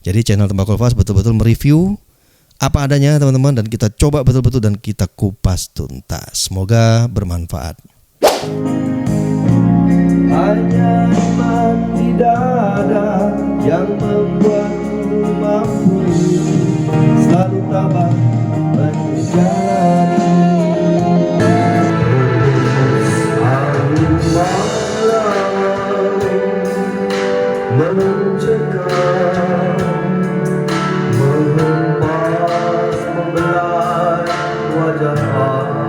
Jadi channel Tembakau Lepas betul-betul mereview apa adanya teman-teman, dan kita coba betul-betul dan kita kupas tuntas. Semoga bermanfaat. Hanya iman tidak ada yang membuatku mampu selalu tabah menjalani. Mencegah, menghempas, membelai wajah aku.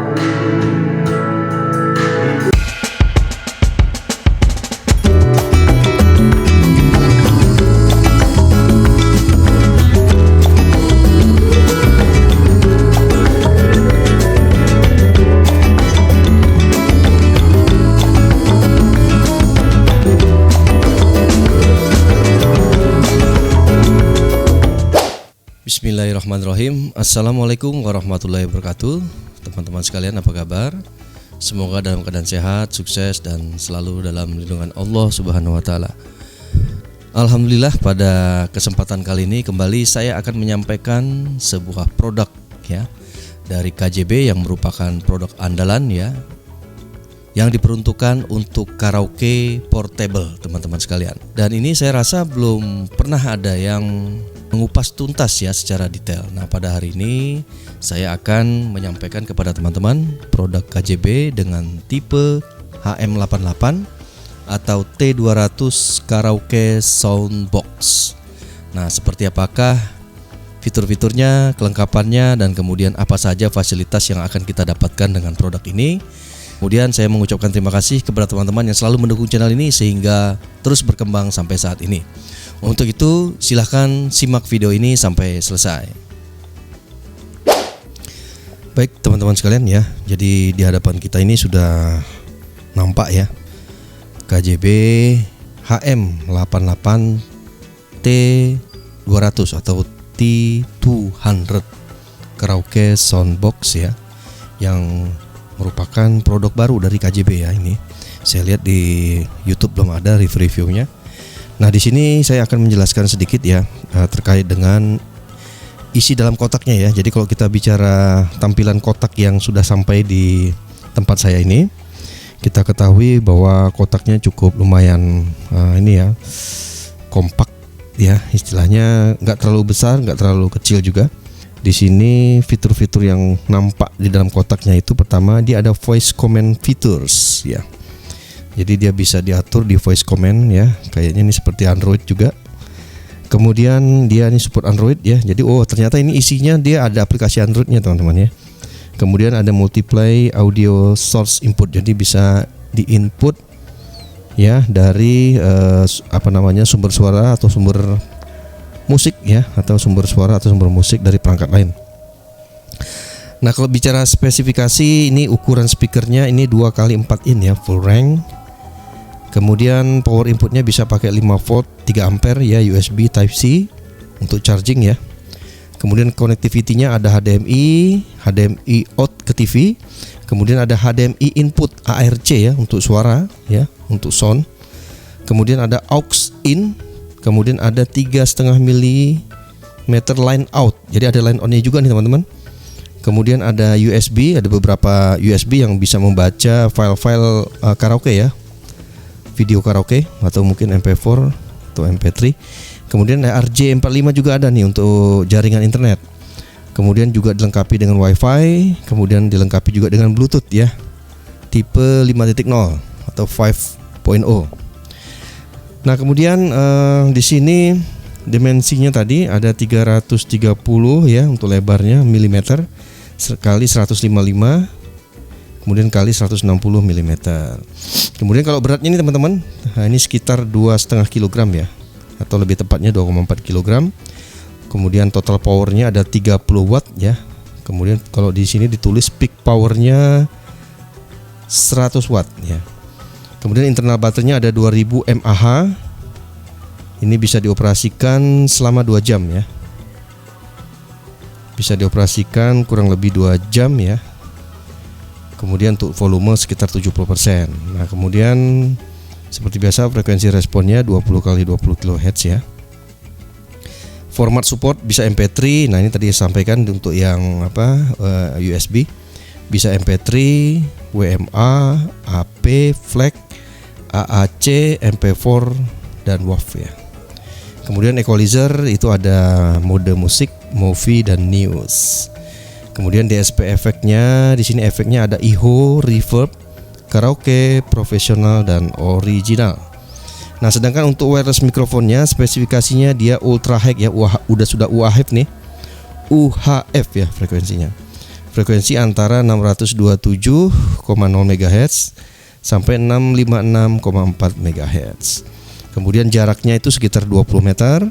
Bismillahirrahmanirrahim. Assalamualaikum warahmatullahi wabarakatuh. Teman-teman sekalian, apa kabar? Semoga dalam keadaan sehat, sukses, dan selalu dalam lindungan Allah Subhanahu wa Ta'ala. Alhamdulillah, pada kesempatan kali ini kembali saya akan menyampaikan sebuah produk ya dari KJB yang merupakan produk andalan ya, yang diperuntukkan untuk karaoke portable, teman-teman sekalian. Dan ini saya rasa belum pernah ada yang mengupas tuntas ya secara detail. Nah, pada hari ini saya akan menyampaikan kepada teman-teman produk KJB dengan tipe HM88 atau T200 Karaoke Soundbox. Nah, seperti apakah fitur-fiturnya, kelengkapannya, dan kemudian apa saja fasilitas yang akan kita dapatkan dengan produk ini. Kemudian saya mengucapkan terima kasih kepada teman-teman yang selalu mendukung channel ini sehingga terus berkembang sampai saat ini. Untuk itu silahkan simak video ini sampai selesai. Baik teman-teman sekalian ya, jadi di hadapan kita ini sudah nampak ya KJB HM88 T200 atau T200 Karaoke Soundbox ya, yang merupakan produk baru dari KJB ya. Ini saya lihat di YouTube belum ada review-nya. Nah, di sini saya akan menjelaskan sedikit ya terkait dengan isi dalam kotaknya ya. Jadi kalau kita bicara tampilan kotak yang sudah sampai di tempat saya ini, kita ketahui bahwa kotaknya cukup lumayan ini ya, kompak ya, istilahnya nggak terlalu besar, nggak terlalu kecil juga. Di sini fitur-fitur yang nampak di dalam kotaknya itu, pertama dia ada voice command features ya. Jadi dia bisa diatur di voice command ya, kayaknya ini seperti Android juga. Kemudian dia ini support Android ya. Jadi ternyata ini isinya dia ada aplikasi Androidnya teman-teman ya. Kemudian ada multiplay audio source input, jadi bisa di-input ya dari sumber suara atau sumber musik ya, atau sumber suara atau sumber musik dari perangkat lain. Nah, kalau bicara spesifikasi, ini ukuran speakernya ini 2x4 in ya, full range. Kemudian power inputnya bisa pakai 5 volt 3 ampere ya, USB Type C untuk charging ya. Kemudian connectivity-nya ada HDMI out ke TV. Kemudian ada HDMI input ARC ya untuk suara ya, untuk sound. Kemudian ada aux in. Kemudian ada 3,5 mm line out. Jadi ada line on-nya juga nih teman-teman. Kemudian ada USB, ada beberapa USB yang bisa membaca file-file karaoke ya, video karaoke atau mungkin MP4 atau MP3. Kemudian RJ45 juga ada nih untuk jaringan internet. Kemudian juga dilengkapi dengan WiFi, kemudian dilengkapi juga dengan Bluetooth ya, tipe 5.0 atau 5.0. Nah, kemudian di sini dimensinya tadi ada 330 ya untuk lebarnya milimeter, kali 155, kemudian kali 160 mm. Kemudian kalau beratnya ini teman-teman, ini sekitar 2,5 kg ya, atau lebih tepatnya 2,4 kg. Kemudian total powernya ada 30 watt ya. Kemudian kalau di sini ditulis peak powernya 100 watt ya. Kemudian internal baterainya ada 2000 mAh. Ini bisa dioperasikan selama 2 jam ya. Bisa dioperasikan kurang lebih 2 jam ya. Kemudian untuk volume sekitar 70%. Nah, kemudian seperti biasa frekuensi responnya 20 kali 20 kHz ya. Format support bisa MP3. Nah ini tadi saya sampaikan untuk yang USB bisa MP3, WMA, AP, FLAC, AAC, MP4 dan WAV ya. Kemudian equalizer itu ada mode musik, movie dan news. Kemudian DSP efeknya, di sini efeknya ada echo, reverb, karaoke, profesional dan original. Nah, sedangkan untuk wireless mikrofonnya spesifikasinya dia ultra high ya, sudah UHF nih. UHF ya frekuensinya. Frekuensi antara 627,0 MHz sampai 656,4 MHz. Kemudian jaraknya itu sekitar 20 meter.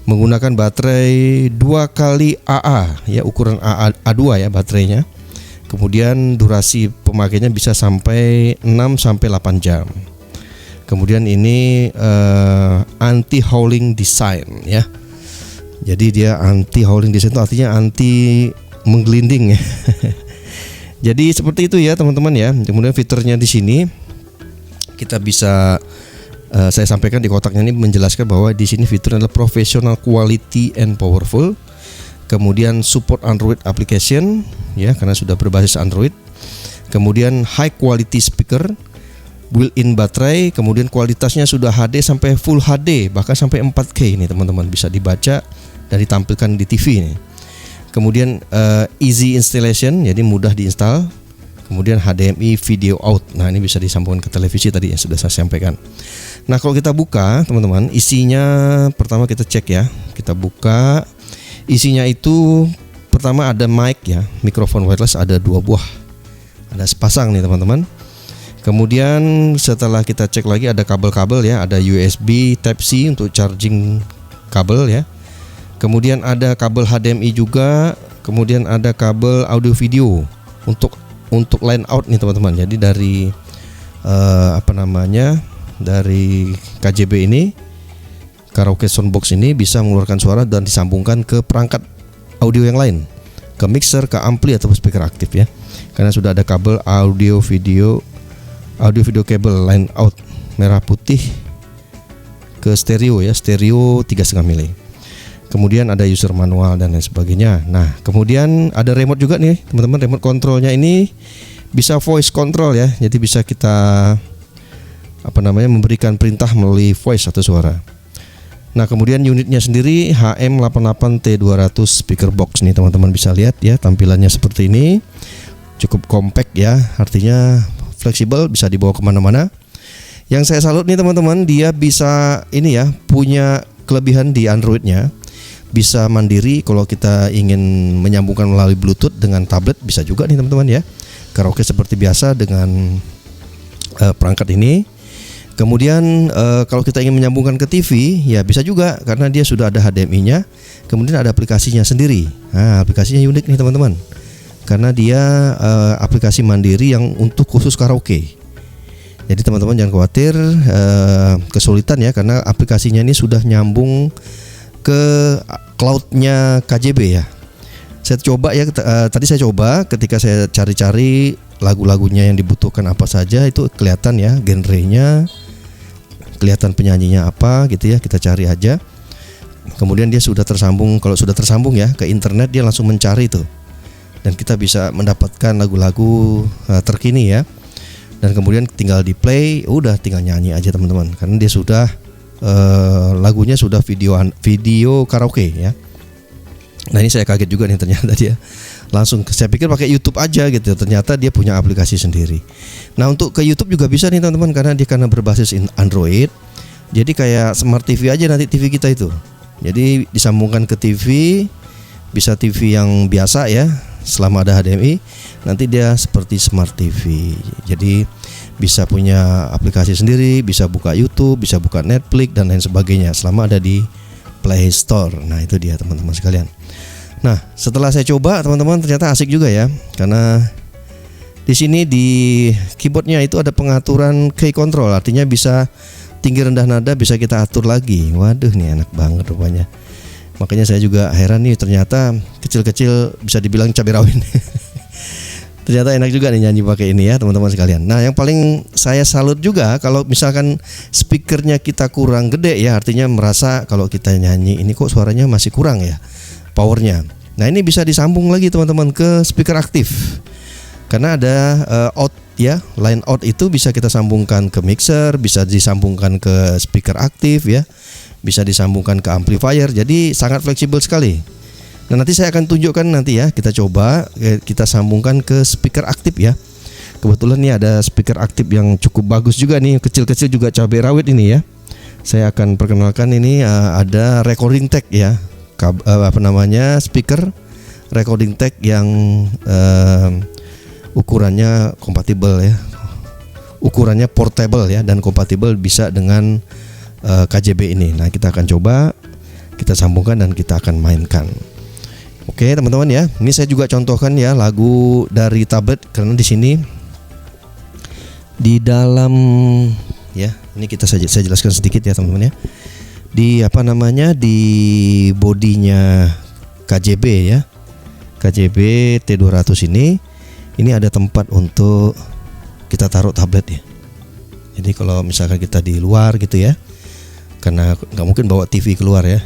Menggunakan baterai 2 kali AA ya, ukuran A2 ya baterainya. Kemudian durasi pemakainya bisa sampai 6 sampai 8 jam. Kemudian ini anti howling design ya. Jadi dia anti howling design itu artinya anti menggelinding ya. Jadi seperti itu ya teman-teman ya. Kemudian fiturnya di sini kita bisa saya sampaikan di kotaknya ini menjelaskan bahwa di sini fiturnya adalah professional quality and powerful. Kemudian support Android application ya karena sudah berbasis Android. Kemudian high quality speaker, built-in baterai, kemudian kualitasnya sudah HD sampai Full HD, bahkan sampai 4K ini teman-teman, bisa dibaca dan ditampilkan di TV ini. Kemudian easy installation, jadi mudah diinstal. Kemudian HDMI video out, nah ini bisa disambungkan ke televisi tadi yang sudah saya sampaikan. Nah kalau kita buka teman-teman, isinya pertama kita cek ya, kita buka isinya itu pertama ada mic ya, mikrofon wireless ada 2 buah, ada sepasang nih teman-teman. Kemudian setelah kita cek lagi ada kabel-kabel ya, ada USB Type-C untuk charging kabel ya. Kemudian ada kabel HDMI juga, kemudian ada kabel audio video untuk line out nih teman-teman. Jadi dari dari KJB ini, karaoke soundbox ini bisa mengeluarkan suara dan disambungkan ke perangkat audio yang lain, ke mixer, ke ampli atau speaker aktif ya. Karena sudah ada kabel audio video cable line out merah putih ke stereo ya, stereo 3,5 mili. Kemudian ada user manual dan lain sebagainya. Nah, kemudian ada remote juga nih, teman-teman. Remote controlnya ini bisa voice control ya. Jadi bisa kita memberikan perintah melalui voice atau suara. Nah, kemudian unitnya sendiri HM88T200 speaker box nih, teman-teman bisa lihat ya, tampilannya seperti ini. Cukup compact ya, artinya fleksibel, bisa dibawa kemana-mana. Yang saya salut nih teman-teman, dia bisa ini ya, punya kelebihan di Androidnya, bisa mandiri. Kalau kita ingin menyambungkan melalui Bluetooth dengan tablet bisa juga nih teman-teman ya. Karaoke seperti biasa dengan perangkat ini. Kemudian kalau kita ingin menyambungkan ke TV ya bisa juga, karena dia sudah ada HDMI-nya. Kemudian ada aplikasinya sendiri. Nah, aplikasinya unik nih teman-teman, karena dia aplikasi mandiri yang untuk khusus karaoke. Jadi teman-teman jangan khawatir kesulitan ya, karena aplikasinya ini sudah nyambung ke cloud-nya KJB ya. Saya coba ya, tadi saya coba ketika saya cari-cari lagu-lagunya yang dibutuhkan apa saja, itu kelihatan ya genrenya, kelihatan penyanyinya apa gitu ya, kita cari aja. Kemudian dia sudah tersambung, kalau sudah tersambung ya ke internet dia langsung mencari itu. Dan kita bisa mendapatkan lagu-lagu terkini ya. Dan kemudian tinggal di play, udah tinggal nyanyi aja teman-teman, karena dia sudah lagunya sudah video karaoke ya. Nah ini saya kaget juga nih ternyata dia langsung, saya pikir pakai YouTube aja gitu, ternyata dia punya aplikasi sendiri. Nah untuk ke YouTube juga bisa nih teman-teman, karena berbasis Android. Jadi kayak smart TV aja nanti TV kita itu. Jadi disambungkan ke TV, bisa TV yang biasa ya, selama ada HDMI, nanti dia seperti smart TV. Jadi bisa punya aplikasi sendiri, bisa buka YouTube, bisa buka Netflix dan lain sebagainya selama ada di Play Store. Nah itu dia teman-teman sekalian. Nah setelah saya coba teman-teman, ternyata asik juga ya, karena di sini di keyboardnya itu ada pengaturan key control, artinya bisa tinggi rendah nada bisa kita atur lagi. Waduh nih enak banget rupanya. Makanya saya juga heran nih, ternyata kecil-kecil bisa dibilang cabai rawit. Ternyata enak juga nih nyanyi pakai ini ya teman-teman sekalian. Nah yang paling saya salut juga kalau misalkan speakernya kita kurang gede ya, artinya merasa kalau kita nyanyi ini kok suaranya masih kurang ya powernya. Nah ini bisa disambung lagi teman-teman ke speaker aktif. Karena ada out ya, line out itu bisa kita sambungkan ke mixer, bisa disambungkan ke speaker aktif ya, bisa disambungkan ke amplifier. Jadi sangat fleksibel sekali. Nah nanti saya akan tunjukkan nanti ya, kita coba kita sambungkan ke speaker aktif ya. Kebetulan nih ada speaker aktif yang cukup bagus juga nih, kecil-kecil juga cabai rawit ini ya. Saya akan perkenalkan ini ada recording tag ya, speaker recording tag yang ukurannya kompatibel ya, ukurannya portable ya dan kompatibel bisa dengan KJB ini. Nah kita akan coba kita sambungkan dan kita akan mainkan. Oke teman-teman ya, ini saya juga contohkan ya lagu dari tablet karena di sini di dalam ya, ini saya jelaskan sedikit ya teman-teman ya. Di di bodinya KJB ya, KJB T200 ini ada tempat untuk kita taruh tablet ya. Jadi kalau misalkan kita di luar gitu ya, karena nggak mungkin bawa TV keluar ya.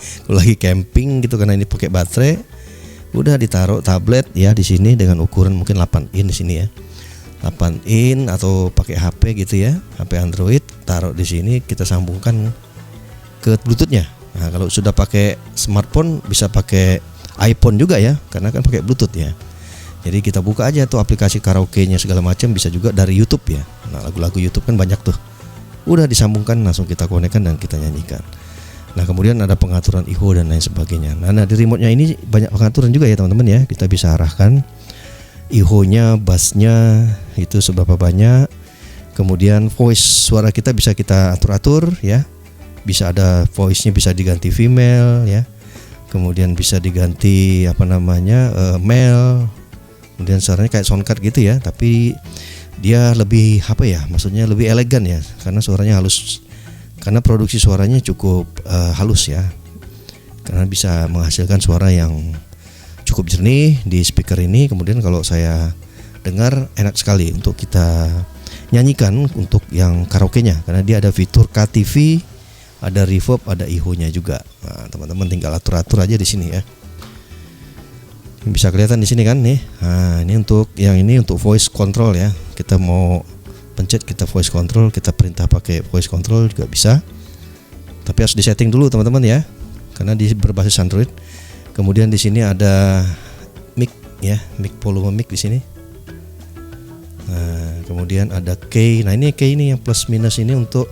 Kalau lagi camping gitu, karena ini pakai baterai, udah ditaruh tablet ya di sini dengan ukuran mungkin 8 in di sini ya, 8 in atau pakai HP gitu ya, HP Android, taruh di sini, kita sambungkan ke Bluetoothnya. Nah kalau sudah pakai smartphone bisa pakai iPhone juga ya, karena kan pakai Bluetooth ya. Jadi kita buka aja tuh aplikasi karaoke-nya segala macam, bisa juga dari YouTube ya. Nah lagu-lagu YouTube kan banyak tuh. Udah disambungkan, langsung kita konekkan dan kita nyanyikan. Nah kemudian ada pengaturan IO dan lain sebagainya. Nah di remote-nya ini banyak pengaturan juga ya teman-teman ya. Kita bisa arahkan IO-nya, bass-nya itu seberapa banyak. Kemudian voice, suara kita bisa kita atur-atur ya. Bisa ada voice-nya bisa diganti female ya. Kemudian bisa diganti male. Kemudian suaranya kayak soundcard gitu ya, tapi dia lebih maksudnya lebih elegan ya, karena suaranya halus, karena produksi suaranya cukup halus ya, karena bisa menghasilkan suara yang cukup jernih di speaker ini. Kemudian kalau saya dengar enak sekali untuk kita nyanyikan untuk yang karaoke-nya, karena dia ada fitur KTV, ada reverb, ada IO-nya juga. Nah, teman-teman tinggal atur-atur aja di sini ya. Bisa kelihatan di sini kan nih. Nah, ini untuk voice control ya. Kita mau pencet, kita voice control, kita perintah pakai voice control juga bisa. Tapi harus disetting dulu teman-teman ya. Karena di berbasis Android. Kemudian di sini ada mic ya, mic volume mic di sini. Nah, kemudian ada key. Nah, ini key ini yang plus minus ini untuk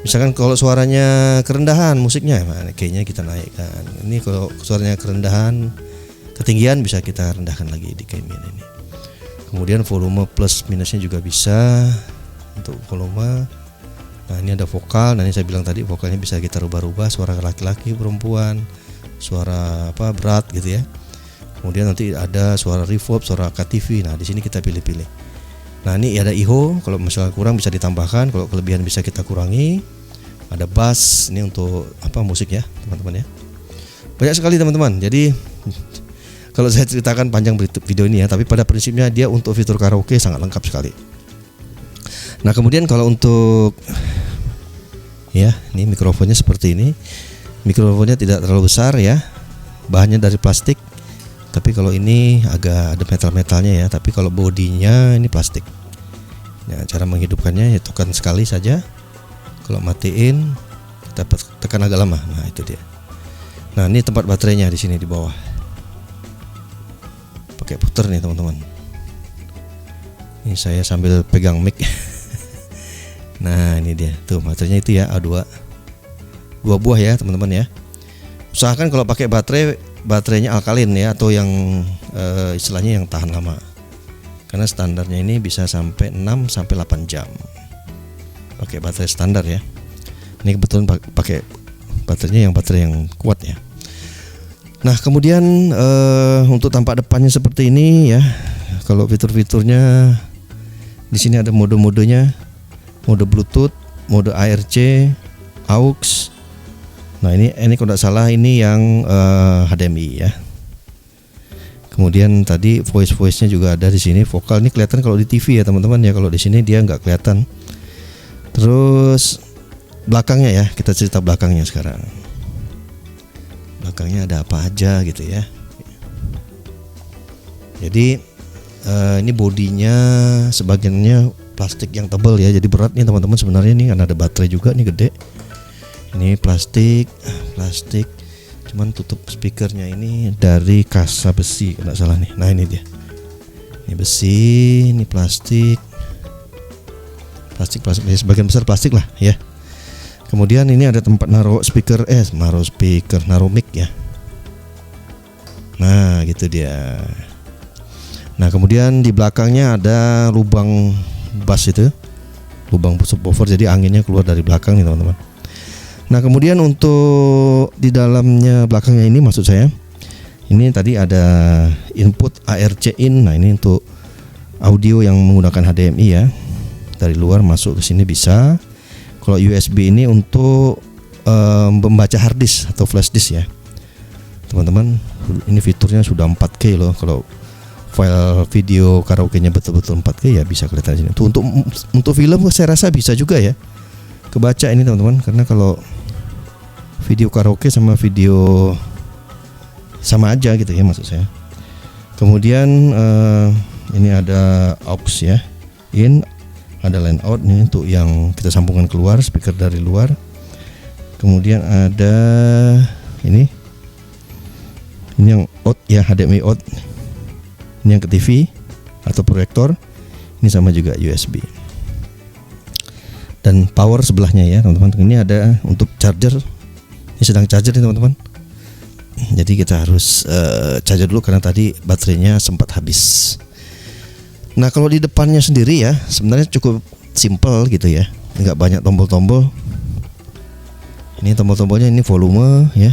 misalkan kalau suaranya kerendahan musiknya, nah, key-nya kita naikkan. Ini kalau suaranya kerendahan, ketinggian bisa kita rendahkan lagi di key ini. Kemudian volume plus minusnya juga bisa untuk volume. Nah ini ada vokal. Nah ini saya bilang tadi vokalnya bisa kita rubah-rubah, suara laki-laki, perempuan, suara berat gitu ya. Kemudian nanti ada suara reverb, suara KTV. Nah di sini kita pilih-pilih. Nah ini ada IO, kalau misalnya kurang bisa ditambahkan, kalau kelebihan bisa kita kurangi. Ada bass, ini untuk musik ya teman-teman ya. Banyak sekali teman-teman. Jadi kalau saya ceritakan panjang video ini ya, tapi pada prinsipnya dia untuk fitur karaoke sangat lengkap sekali. Nah kemudian kalau untuk ya, ini mikrofonnya seperti ini. Mikrofonnya tidak terlalu besar ya, bahannya dari plastik. Tapi kalau ini agak ada metal-metalnya ya, tapi kalau bodinya ini plastik. Nah cara menghidupkannya ya tekan sekali saja. Kalau matiin kita tekan agak lama. Nah itu dia. Nah ini tempat baterainya di sini di bawah. Pakai puter nih teman-teman. Ini saya sambil pegang mic. Nah ini dia tuh baterainya itu ya A2, 2 buah ya teman-teman ya. Usahakan kalau pakai baterainya alkalin ya, atau yang istilahnya yang tahan lama, karena standarnya ini bisa sampai 6 sampai 8 jam pakai baterai standar ya. Ini kebetulan pakai baterainya yang baterai yang kuat ya. Nah kemudian untuk tampak depannya seperti ini ya. Kalau fitur-fiturnya di sini ada mode-modenya, mode Bluetooth, mode ARC, AUX. Nah ini kalau tidak salah ini yang HDMI ya. Kemudian tadi voice-nya juga ada di sini. Vokal ini kelihatan kalau di TV ya teman-teman ya. Kalau di sini dia nggak kelihatan. Terus belakangnya ya, kita cerita belakangnya sekarang. Belakangnya ada apa aja gitu ya. Jadi ini bodinya sebagiannya plastik yang tebal ya. Jadi berat nih teman-teman sebenarnya nih, karena ada baterai juga nih gede. Ini plastik. Cuman tutup speakernya ini dari kasa besi kalau nggak salah nih. Nah ini dia. Ini besi, ini plastik. Plastik ya, sebagian besar plastik lah ya. Kemudian ini ada tempat naruh mic ya. Nah gitu dia. Nah kemudian di belakangnya ada lubang bass itu, lubang subwoofer, jadi anginnya keluar dari belakang nih teman-teman. Nah kemudian untuk di dalamnya belakangnya ini, maksud saya ini tadi ada input ARC in. Nah ini untuk audio yang menggunakan HDMI ya, dari luar masuk ke sini bisa. Kalau USB ini untuk membaca hard disk atau flash disk ya teman-teman. Ini fiturnya sudah 4K loh. Kalau file video karaoke-nya betul-betul 4K ya bisa kelihatan di sini. Tuh, untuk film saya rasa bisa juga ya kebaca ini teman-teman, karena kalau video karaoke sama video sama aja gitu ya maksud saya. Kemudian ini ada aux ya, in, ada line out nih untuk yang kita sambungkan keluar, speaker dari luar. Kemudian ada ini yang out ya, HDMI out. Ini yang ke TV atau proyektor. Ini sama juga USB. Dan power sebelahnya ya teman-teman. Ini ada untuk charger. Ini sedang charger nih teman-teman. Jadi kita harus charger dulu karena tadi baterainya sempat habis. Nah kalau di depannya sendiri ya sebenarnya cukup simple gitu ya, nggak banyak tombol-tombol. Ini tombol-tombolnya, ini volume ya,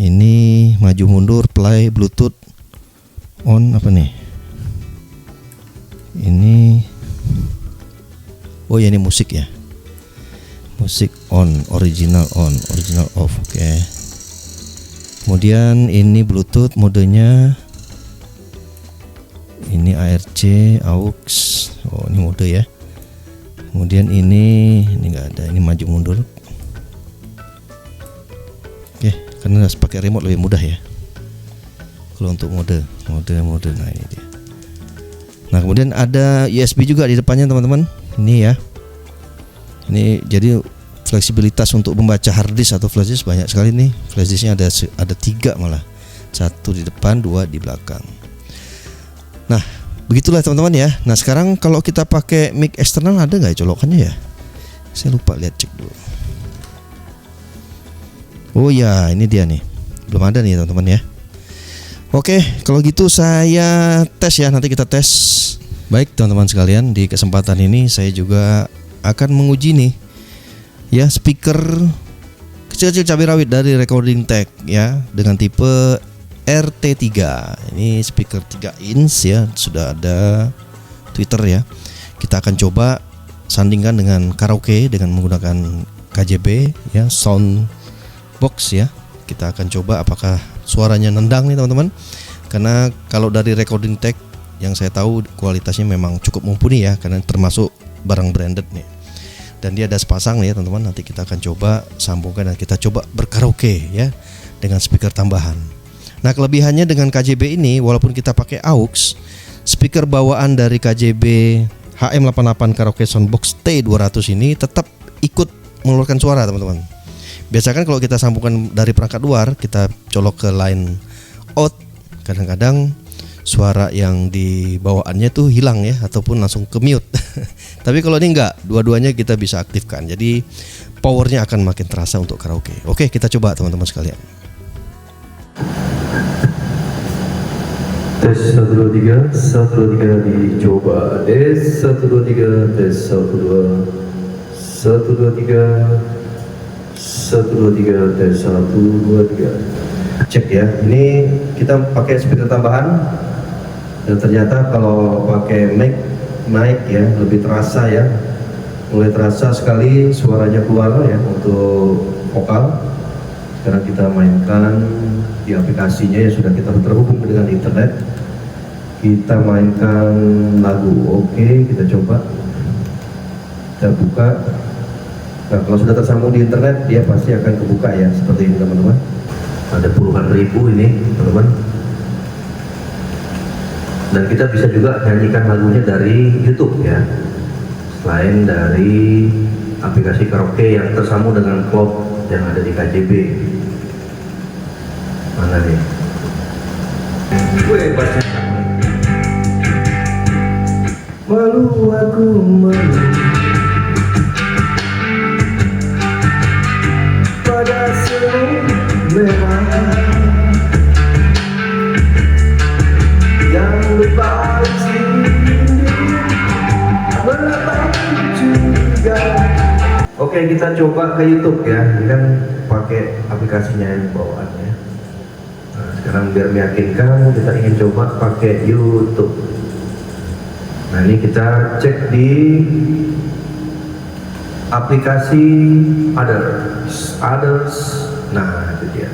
ini maju mundur, play, bluetooth, on, apa nih ini, oh ya ini musik ya, musik on, original off. Oke. Kemudian ini bluetooth modenya, ini ARC, aux, oh ini mode ya. Kemudian ini nggak ada, ini maju mundur. Oke, karena harus pakai remote lebih mudah ya. Kalau untuk mode, nah ini dia. Nah kemudian ada USB juga di depannya teman-teman. Ini ya. Ini jadi fleksibilitas untuk membaca hard disk atau flash disk banyak sekali nih. Flash disknya ada 3 malah, 1 di depan, 2 di belakang. Nah begitulah teman-teman ya. Nah sekarang kalau kita pakai mic eksternal ada nggak ya colokannya ya? Saya lupa lihat, cek dulu. Oh ya ini dia nih, belum ada nih teman-teman ya. Oke kalau gitu saya tes ya, nanti kita tes. Baik teman-teman sekalian, di kesempatan ini saya juga akan menguji nih ya speaker kecil-kecil cabai rawit dari Recording Tech ya, dengan tipe RT3. Ini speaker 3 inch ya, sudah ada Twitter ya. Kita akan coba sandingkan dengan karaoke dengan menggunakan KJB ya, sound box ya. Kita akan coba apakah suaranya nendang nih teman-teman. Karena kalau dari Recording Tech yang saya tahu kualitasnya memang cukup mumpuni ya, karena termasuk barang branded nih. Dan dia ada sepasang nih ya teman-teman. Nanti kita akan coba sambungkan dan kita coba berkaraoke ya dengan speaker tambahan. Nah kelebihannya dengan KJB ini, walaupun kita pakai aux, speaker bawaan dari KJB HM88 Karaoke Soundbox T200 ini tetap ikut mengeluarkan suara teman-teman. Biasanya kan kalau kita sambungkan dari perangkat luar, kita colok ke line out, kadang-kadang suara yang di bawaannya tuh hilang ya, ataupun langsung ke mute. Tapi kalau ini enggak, dua-duanya kita bisa aktifkan. Jadi powernya akan makin terasa untuk karaoke. Oke, kita coba teman-teman sekalian. Tes 1 2 3, 1 2 3 dicoba. Tes 1 2 3, tes 1 2, 1 2 3, 1 2 3, tes 1 2 3. Cek ya, ini kita pakai speaker tambahan. Dan ternyata kalau pakai mic ya lebih terasa ya, mulai terasa sekali suaranya keluar ya untuk vokal. sekarang kita mainkan di aplikasinya yang sudah kita terhubung dengan internet. Kita mainkan lagu. Oke, kita coba. Kita buka. Nah, kalau sudah tersambung di internet, dia pasti akan kebuka ya, seperti ini teman-teman. Ada puluhan ribu ini teman-teman. Dan kita bisa juga nyanyikan lagunya dari YouTube ya, selain dari aplikasi karaoke yang tersambung dengan cloud yang ada di KJB. Mana nih? Baca. Malu aku malu pada semua yang lepas ini menatap juga. Oke, kita coba ke YouTube ya. Ini kan pakai aplikasinya yang bawaan ya. Nah, sekarang biar meyakinkan, kita ingin coba pakai YouTube. Nah, ini kita cek di aplikasi others. Nah, itu dia.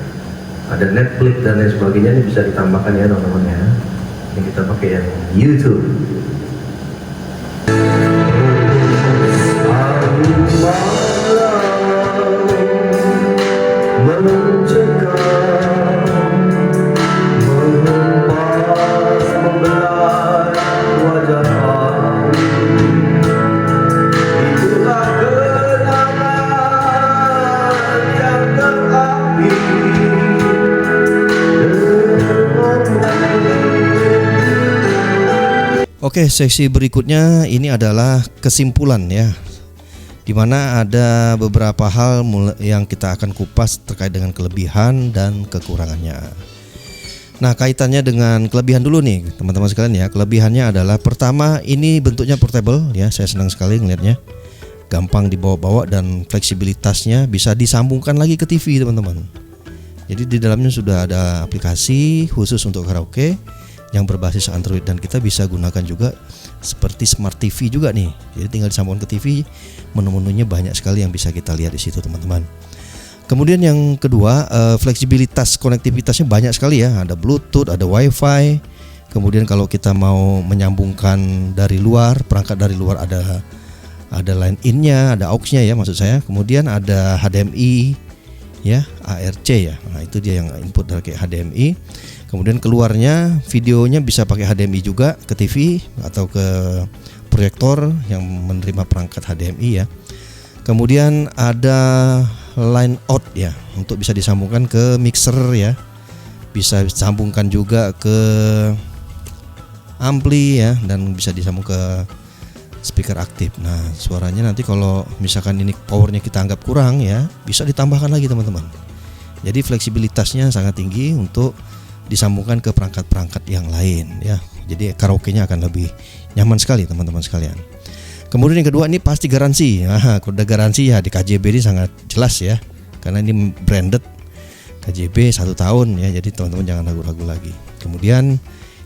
Ada Netflix dan lain sebagainya, ini bisa ditambahkan ya teman-teman ya. Ini kita pakai yang YouTube. Oke, sesi berikutnya ini adalah kesimpulan ya, dimana ada beberapa hal yang kita akan kupas terkait dengan kelebihan dan kekurangannya. Nah, kaitannya dengan kelebihan dulu nih teman-teman sekalian ya. Kelebihannya adalah pertama, ini bentuknya portable ya, saya senang sekali ngelihatnya, gampang dibawa-bawa dan fleksibilitasnya bisa disambungkan lagi ke TV teman-teman. Jadi di dalamnya sudah ada aplikasi khusus untuk karaoke yang berbasis Android, dan kita bisa gunakan juga seperti Smart TV juga nih. Jadi tinggal disambungkan ke TV, menu-menunya banyak sekali yang bisa kita lihat di situ teman-teman. Kemudian yang kedua, fleksibilitas konektivitasnya banyak sekali ya. Ada Bluetooth, ada Wi-Fi. Kemudian kalau kita mau menyambungkan dari luar, perangkat dari luar ada line in-nya, ada aux-nya ya maksud saya. Kemudian ada HDMI ya, ARC ya. Nah, itu dia yang input dari HDMI. Kemudian keluarnya videonya bisa pakai HDMI juga ke TV atau ke proyektor yang menerima perangkat HDMI ya. Kemudian ada line out ya, untuk bisa disambungkan ke mixer ya. Bisa disambungkan juga ke ampli ya, dan bisa disambung ke speaker aktif. Nah, suaranya nanti kalau misalkan ini powernya kita anggap kurang ya, bisa ditambahkan lagi teman-teman. Jadi fleksibilitasnya sangat tinggi untuk disambungkan ke perangkat-perangkat yang lain ya. Jadi karaoke-nya akan lebih nyaman sekali teman-teman sekalian. Kemudian yang kedua, ini pasti garansi. Nah, kode garansi ya di KJB ini sangat jelas ya, karena ini branded KJB 1 tahun ya. Jadi teman-teman jangan ragu-ragu lagi. Kemudian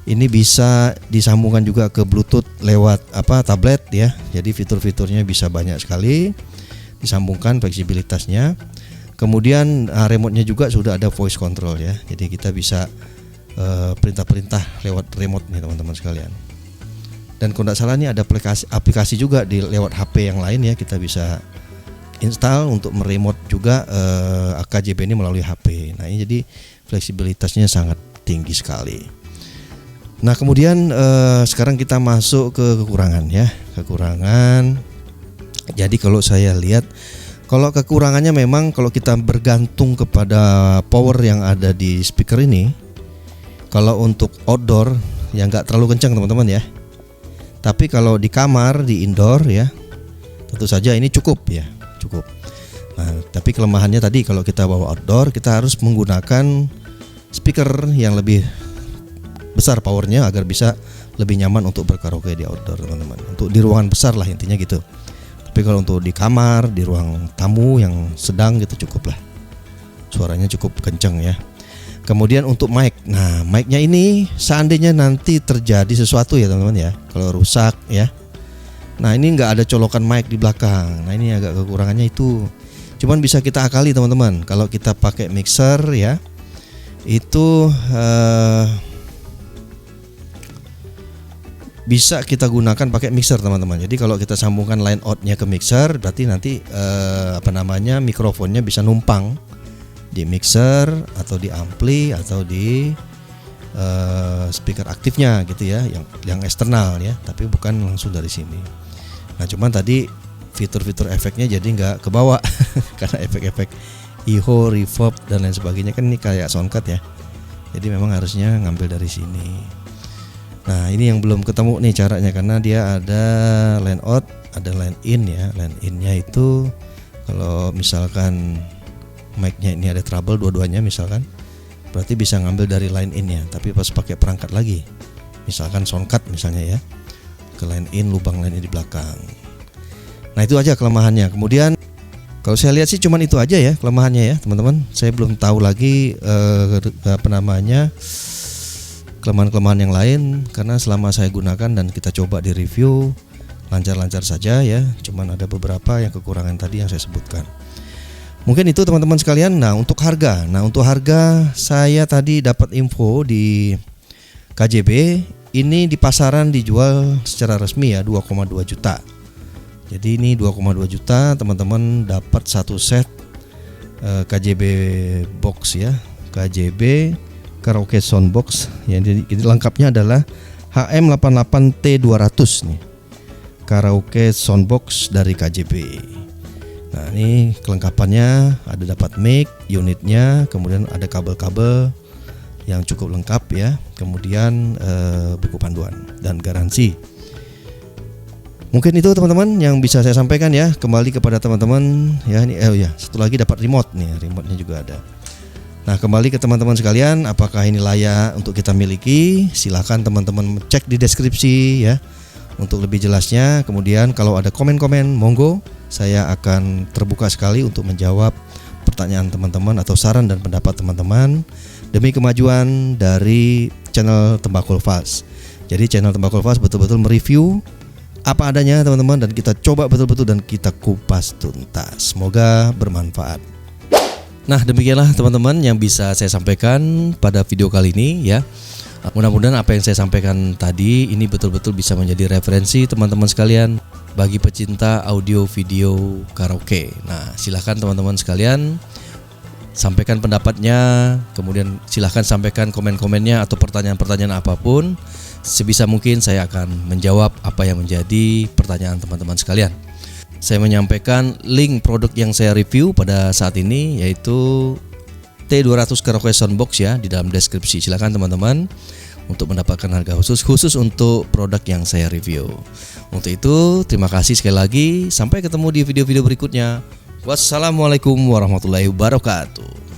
ini bisa disambungkan juga ke Bluetooth lewat tablet ya. Jadi fitur-fiturnya bisa banyak sekali disambungkan, fleksibilitasnya. Kemudian remote-nya juga sudah ada voice control ya. Jadi kita bisa perintah-perintah lewat remote nih teman-teman sekalian. Dan kalau tidak salah ini ada aplikasi juga lewat HP yang lain ya. Kita bisa install untuk meremote juga KJB ini melalui HP. Nah, ini jadi fleksibilitasnya sangat tinggi sekali. Nah, kemudian sekarang kita masuk ke kekurangan ya. Kekurangan. Jadi kalau saya lihat, kalau kekurangannya memang kalau kita bergantung kepada power yang ada di speaker ini, kalau untuk outdoor ya nggak terlalu kencang teman-teman ya. Tapi kalau di kamar, di indoor ya, tentu saja ini cukup ya, cukup. Nah, tapi kelemahannya tadi kalau kita bawa outdoor, kita harus menggunakan speaker yang lebih besar powernya agar bisa lebih nyaman untuk berkaraoke di outdoor teman-teman. Untuk di ruangan besar lah intinya gitu. Tapi kalau untuk di kamar, di ruang tamu yang sedang gitu cukup lah. Suaranya cukup kencang ya. Kemudian untuk mic, nah mic-nya ini seandainya nanti terjadi sesuatu ya teman-teman ya, kalau rusak ya, nah ini nggak ada colokan mic di belakang. Nah ini agak kekurangannya itu. Cuman bisa kita akali teman-teman. Kalau kita pakai mixer ya, itu bisa kita gunakan pakai mixer teman-teman. Jadi kalau kita sambungkan line outnya ke mixer, berarti nanti mikrofonnya bisa numpang di mixer atau di ampli atau di speaker aktifnya gitu ya, yang eksternal ya, tapi bukan langsung dari sini. Nah cuman tadi fitur-fitur efeknya jadi nggak kebawa karena efek-efek echo, reverb dan lain sebagainya kan ini kayak soundcard ya. Jadi memang harusnya ngambil dari sini. Nah ini yang belum ketemu nih caranya, karena dia ada line out, ada line in ya. Line innya itu kalau misalkan mic-nya ini ada trouble dua-duanya misalkan, berarti bisa ngambil dari line in-nya. Tapi pas pakai perangkat lagi, misalkan soundcard misalnya ya, ke line in, lubang line in di belakang. Nah itu aja kelemahannya. Kemudian kalau saya lihat sih cuman itu aja ya kelemahannya ya teman-teman. Saya belum tahu lagi kelemahan-kelemahan yang lain, karena selama saya gunakan dan kita coba di review lancar-lancar saja ya. Cuman ada beberapa yang kekurangan tadi yang saya sebutkan. Mungkin itu teman-teman sekalian. Nah untuk harga saya tadi dapat info di KJB ini di pasaran dijual secara resmi ya 2,2 juta. Jadi ini 2,2 juta teman-teman dapat satu set KJB box ya, KJB Karaoke Soundbox ya. Jadi lengkapnya adalah HM88T200 nih, Karaoke Soundbox dari KJB. Nah ini kelengkapannya, ada dapat mic, unitnya, kemudian ada kabel-kabel yang cukup lengkap ya, kemudian buku panduan dan garansi. Mungkin itu teman-teman yang bisa saya sampaikan ya. Kembali kepada teman-teman ya, ini satu lagi dapat remote nih, remote-nya juga ada. Nah kembali ke teman-teman sekalian, apakah ini layak untuk kita miliki? Silahkan teman-teman cek di deskripsi ya untuk lebih jelasnya. Kemudian kalau ada komen-komen, monggo, saya akan terbuka sekali untuk menjawab pertanyaan teman-teman atau saran dan pendapat teman-teman demi kemajuan dari channel Tembakul Fast. Jadi channel Tembakul Fast betul-betul mereview apa adanya teman-teman, dan kita coba betul-betul dan kita kupas tuntas. Semoga bermanfaat. Nah demikianlah teman-teman yang bisa saya sampaikan pada video kali ini ya. Mudah-mudahan apa yang saya sampaikan tadi ini betul-betul bisa menjadi referensi teman-teman sekalian bagi pecinta audio video karaoke. Nah silahkan teman-teman sekalian sampaikan pendapatnya, kemudian silahkan sampaikan komen-komennya atau pertanyaan-pertanyaan apapun. Sebisa mungkin saya akan menjawab apa yang menjadi pertanyaan teman-teman sekalian. Saya menyampaikan link produk yang saya review pada saat ini, yaitu T200 Karaoke Soundbox ya, di dalam deskripsi. Silakan teman-teman untuk mendapatkan harga khusus untuk produk yang saya review. Untuk itu terima kasih sekali lagi. Sampai ketemu di video-video berikutnya. Wassalamualaikum warahmatullahi wabarakatuh.